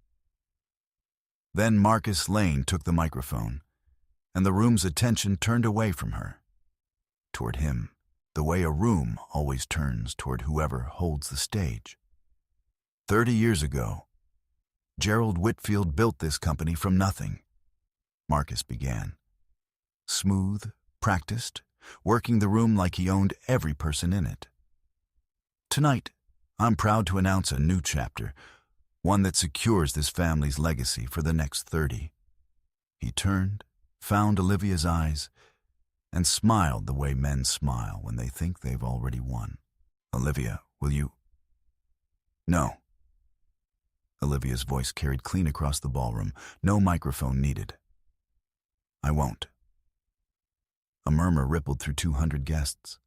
Then Marcus Lane took the microphone, and the room's attention turned away from her, toward him, the way a room always turns toward whoever holds the stage. 30 years ago, Gerald Whitfield built this company from nothing. Marcus began. Smooth, practiced, working the room like he owned every person in it. Tonight, I'm proud to announce a new chapter, one that secures this family's legacy for the next 30. He turned, found Olivia's eyes, and smiled the way men smile when they think they've already won. Olivia, will you? No. Olivia's voice carried clean across the ballroom, no microphone needed. I won't. A murmur rippled through 200 guests.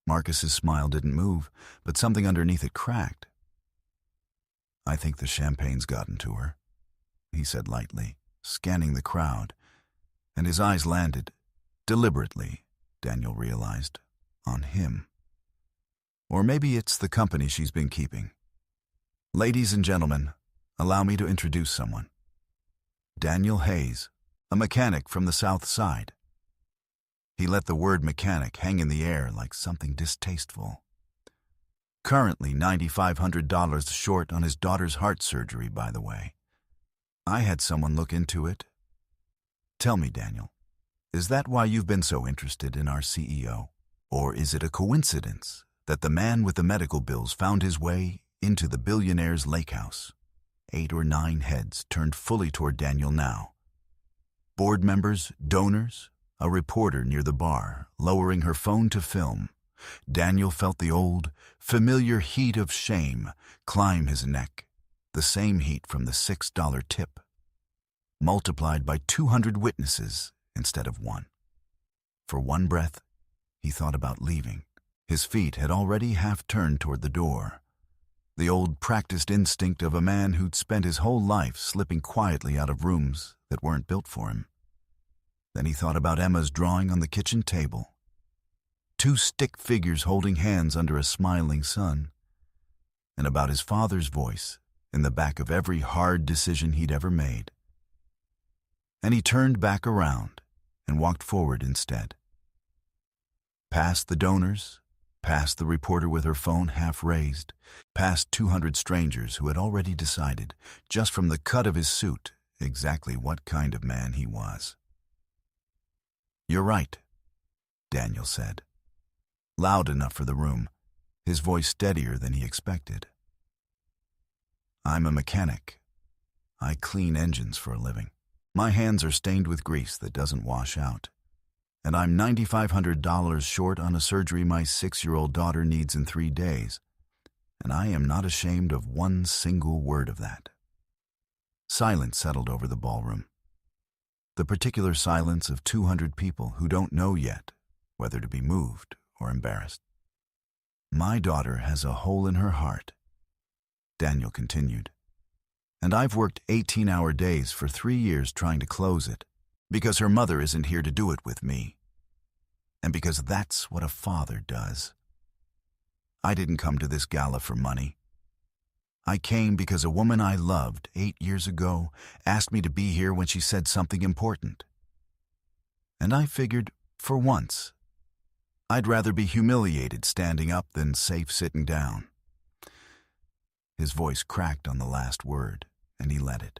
Marcus's smile didn't move, but something underneath it cracked. I think the champagne's gotten to her, he said lightly, scanning the crowd, and his eyes landed, deliberately, Daniel realized, on him. Or maybe it's the company she's been keeping. Ladies and gentlemen, allow me to introduce someone. Daniel Hayes, a mechanic from the South Side. He let the word mechanic hang in the air like something distasteful. Currently $9,500 short on his daughter's heart surgery, by the way. I had someone look into it. Tell me, Daniel, is that why you've been so interested in our CEO? Or is it a coincidence that the man with the medical bills found his way into the billionaire's lake house? 8 or 9 heads turned fully toward Daniel now. Board members, donors, a reporter near the bar, lowering her phone to film. Daniel felt the old, familiar heat of shame climb his neck, the same heat from the $6 tip, multiplied by 200 witnesses instead of 1. For 1 breath, he thought about leaving. His feet had already half turned toward the door, the old practiced instinct of a man who'd spent his whole life slipping quietly out of rooms that weren't built for him. Then he thought about Emma's drawing on the kitchen table. 2 stick figures holding hands under a smiling sun, and about his father's voice in the back of every hard decision he'd ever made. And he turned back around and walked forward instead. Past the donors, past the reporter with her phone half raised, past 200 strangers who had already decided, just from the cut of his suit, exactly what kind of man he was. You're right, Daniel said, loud enough for the room, his voice steadier than he expected. I'm a mechanic. I clean engines for a living. My hands are stained with grease that doesn't wash out. And I'm $9,500 short on a surgery my 6-year-old daughter needs in 3 days. And I am not ashamed of 1 single word of that. Silence settled over the ballroom. The particular silence of 200 people who don't know yet whether to be moved or embarrassed. My daughter has a hole in her heart, Daniel continued, and I've worked 18-hour days for 3 years trying to close it, because her mother isn't here to do it with me, and because that's what a father does. I didn't come to this gala for money. I came because a woman I loved 8 years ago asked me to be here when she said something important. And I figured, for once, I'd rather be humiliated standing up than safe sitting down. His voice cracked on the last word, and he let it.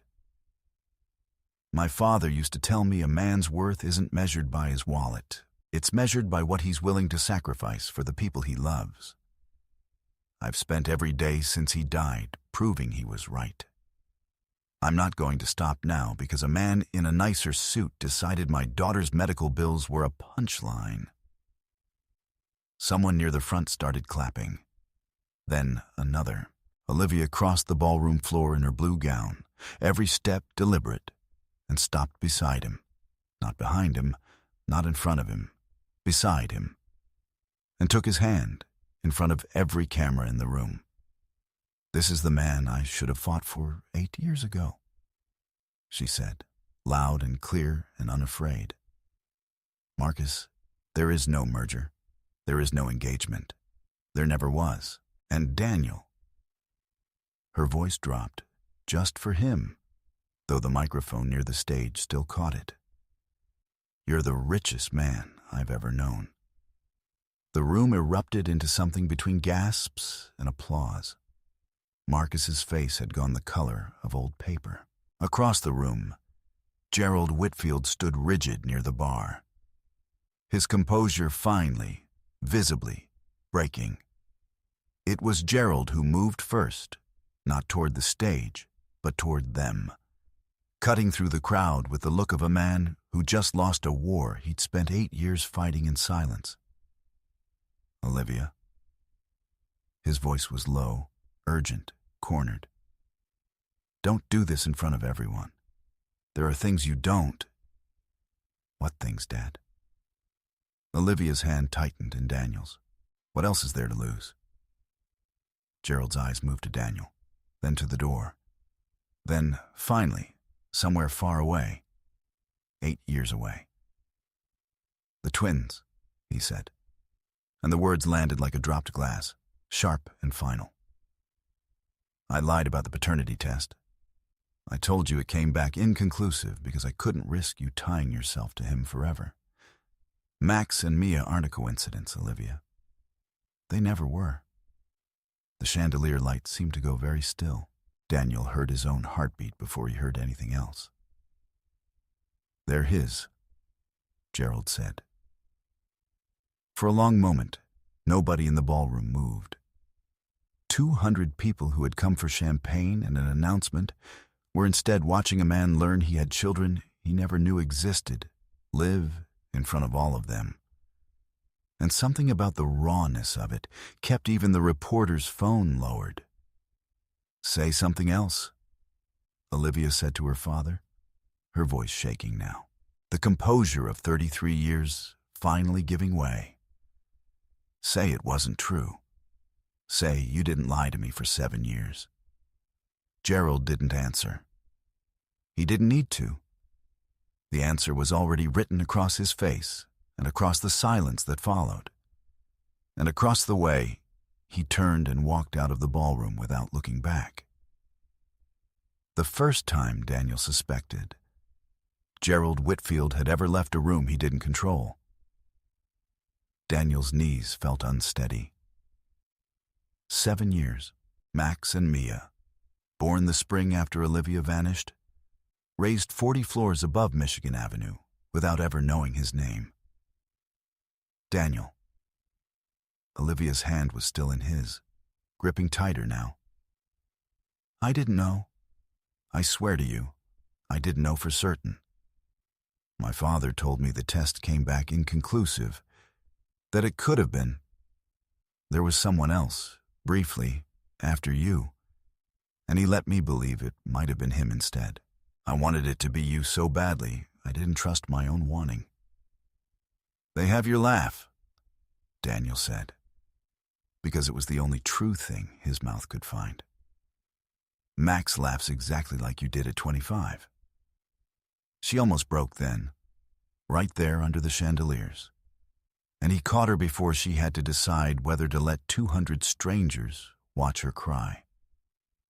My father used to tell me a man's worth isn't measured by his wallet. It's measured by what he's willing to sacrifice for the people he loves. I've spent every day since he died proving he was right. I'm not going to stop now because a man in a nicer suit decided my daughter's medical bills were a punchline. Someone near the front started clapping. Then another. Olivia crossed the ballroom floor in her blue gown, every step deliberate, and stopped beside him, not behind him, not in front of him, beside him, and took his hand in front of every camera in the room. "This is the man I should have fought for 8 years ago," she said, loud and clear and unafraid. "Marcus, there is no merger. There is no engagement. There never was. And Daniel—" Her voice dropped, just for him, though the microphone near the stage still caught it. "You're the richest man I've ever known." The room erupted into something between gasps and applause. Marcus's face had gone the color of old paper. Across the room, Gerald Whitfield stood rigid near the bar, his composure finally, visibly, breaking. It was Gerald who moved first, not toward the stage, but toward them, cutting through the crowd with the look of a man who just lost a war he'd spent 8 years fighting in silence. "Olivia." His voice was low, urgent, cornered. "Don't do this in front of everyone. There are things you don't—" "What things, Dad?" Olivia's hand tightened in Daniel's. "What else is there to lose?" Gerald's eyes moved to Daniel, then to the door. Then, finally, somewhere far away, 8 years away. "The twins," he said, and the words landed like a dropped glass, sharp and final. "I lied about the paternity test. I told you it came back inconclusive because I couldn't risk you tying yourself to him forever. Max and Mia aren't a coincidence, Olivia. They never were." The chandelier light seemed to go very still. Daniel heard his own heartbeat before he heard anything else. "They're his," Gerald said. For a long moment, nobody in the ballroom moved. 200 people who had come for champagne and an announcement were instead watching a man learn he had children he never knew existed live in front of all of them. And something about the rawness of it kept even the reporter's phone lowered. "Say something else," Olivia said to her father, her voice shaking now, the composure of 33 years finally giving way. "Say it wasn't true. Say you didn't lie to me for 7 years." Gerald didn't answer. He didn't need to. The answer was already written across his face and across the silence that followed. And across the way, he turned and walked out of the ballroom without looking back. The first time Daniel suspected, Gerald Whitfield had ever left a room he didn't control. Daniel's knees felt unsteady. 7 years, Max and Mia, born the spring after Olivia vanished, raised 40 floors above Michigan Avenue without ever knowing his name. Daniel. Olivia's hand was still in his, gripping tighter now. "I didn't know. I swear to you, I didn't know for certain. My father told me the test came back inconclusive, that it could have been. There was someone else, briefly, after you, and he let me believe it might have been him instead. I wanted it to be you so badly, I didn't trust my own wanting." "They have your laugh," Daniel said, because it was the only true thing his mouth could find. "Max laughs exactly like you did at 25. She almost broke then, right there under the chandeliers. And he caught her before she had to decide whether to let 200 strangers watch her cry.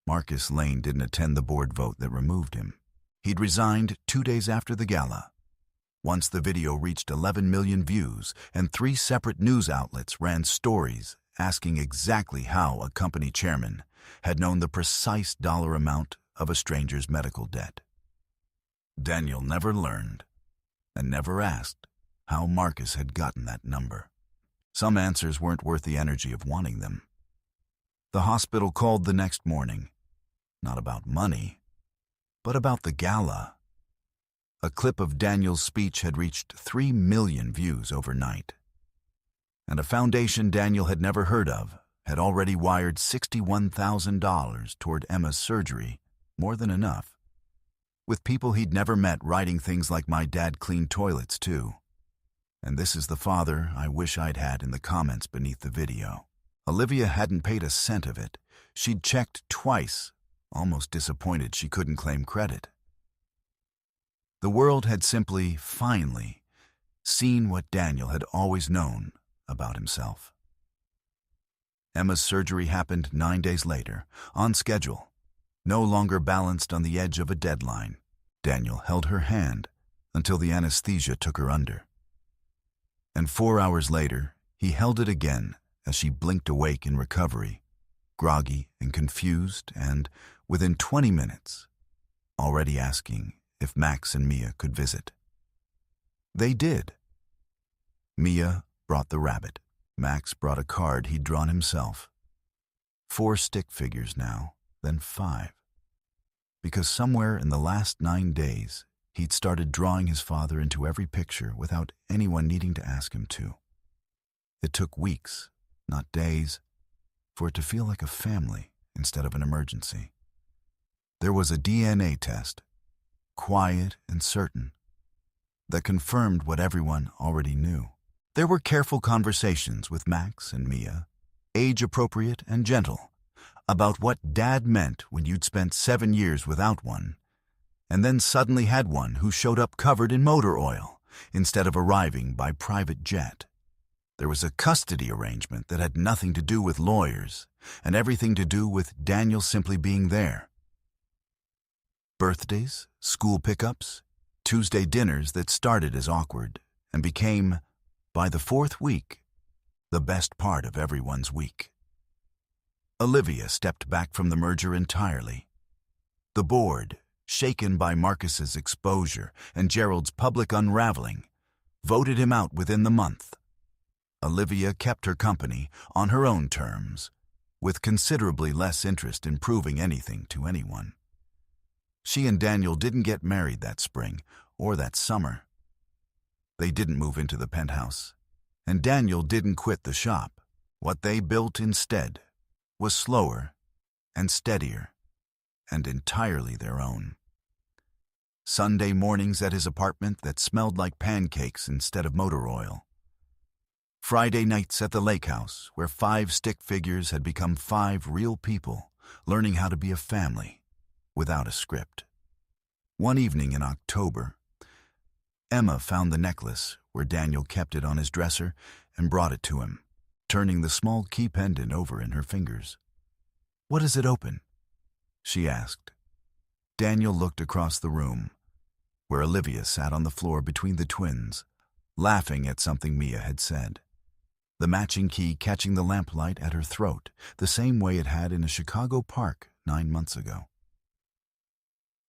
Marcus Lane didn't attend the board vote that removed him. He'd resigned 2 days after the gala. Once the video reached 11 million views, and 3 separate news outlets ran stories asking exactly how a company chairman had known the precise dollar amount of a stranger's medical debt. Daniel never learned, and never asked, how Marcus had gotten that number. Some answers weren't worth the energy of wanting them. The hospital called the next morning, not about money, but about the gala. A clip of Daniel's speech had reached 3 million views overnight. And a foundation Daniel had never heard of had already wired $61,000 toward Emma's surgery, more than enough, with people he'd never met writing things like "My dad cleaned toilets too." and this is the father I wish I'd had in the comments beneath the video. Olivia hadn't paid a cent of it. She'd checked twice, almost disappointed she couldn't claim credit. The world had simply, finally, seen what Daniel had always known about himself. Emma's surgery happened 9 days later, on schedule, no longer balanced on the edge of a deadline. Daniel held her hand until the anesthesia took her under. And 4 hours later, he held it again as she blinked awake in recovery, groggy and confused, and, within 20 minutes, already asking if Max and Mia could visit. They did. Mia brought the rabbit. Max brought a card he'd drawn himself. 4 stick figures now, then 5. Because somewhere in the last 9 days, he'd started drawing his father into every picture without anyone needing to ask him to. It took weeks, not days, for it to feel like a family instead of an emergency. There was a DNA test, quiet and certain, that confirmed what everyone already knew. There were careful conversations with Max and Mia, age-appropriate and gentle, about what Dad meant when you'd spent 7 years without one, and then suddenly had one who showed up covered in motor oil instead of arriving by private jet. There was a custody arrangement that had nothing to do with lawyers and everything to do with Daniel simply being there. Birthdays, school pickups, Tuesday dinners that started as awkward and became, by the 4th week, the best part of everyone's week. Olivia stepped back from the merger entirely. The board, shaken by Marcus's exposure and Gerald's public unraveling, voted him out within the month. Olivia kept her company on her own terms, with considerably less interest in proving anything to anyone. She and Daniel didn't get married that spring or that summer. They didn't move into the penthouse, and Daniel didn't quit the shop. What they built instead was slower and steadier and entirely their own. Sunday mornings at his apartment that smelled like pancakes instead of motor oil. Friday nights at the lake house where 5 stick figures had become 5 real people learning how to be a family without a script. One evening in October, Emma found the necklace where Daniel kept it on his dresser and brought it to him, turning the small key pendant over in her fingers. "What does it open?" she asked. Daniel looked across the room, where Olivia sat on the floor between the twins, laughing at something Mia had said. The matching key catching the lamplight at her throat, the same way it had in a Chicago park 9 months ago.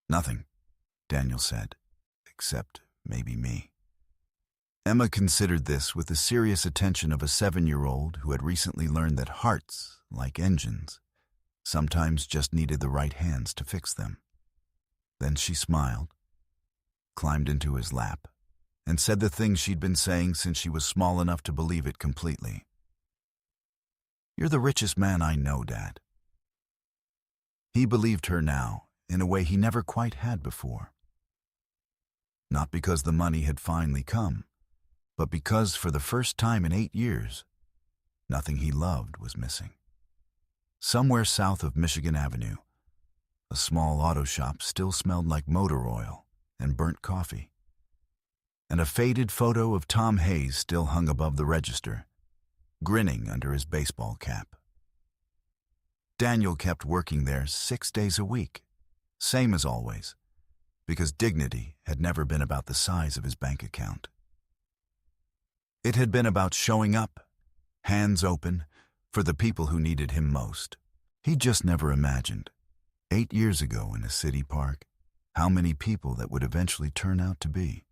"Nothing," Daniel said, "except maybe me." Emma considered this with the serious attention of a 7-year-old who had recently learned that hearts, like engines, sometimes just needed the right hands to fix them. Then she smiled, climbed into his lap, and said the thing she'd been saying since she was small enough to believe it completely. "You're the richest man I know, Dad." He believed her now in a way he never quite had before. Not because the money had finally come, but because for the first time in 8 years, nothing he loved was missing. Somewhere south of Michigan Avenue, a small auto shop still smelled like motor oil and burnt coffee, and a faded photo of Tom Hayes still hung above the register, grinning under his baseball cap. Daniel kept working there 6 days a week, same as always, because dignity had never been about the size of his bank account. It had been about showing up, hands open, for the people who needed him most. He just never imagined, 8 years ago in a city park, how many people that would eventually turn out to be.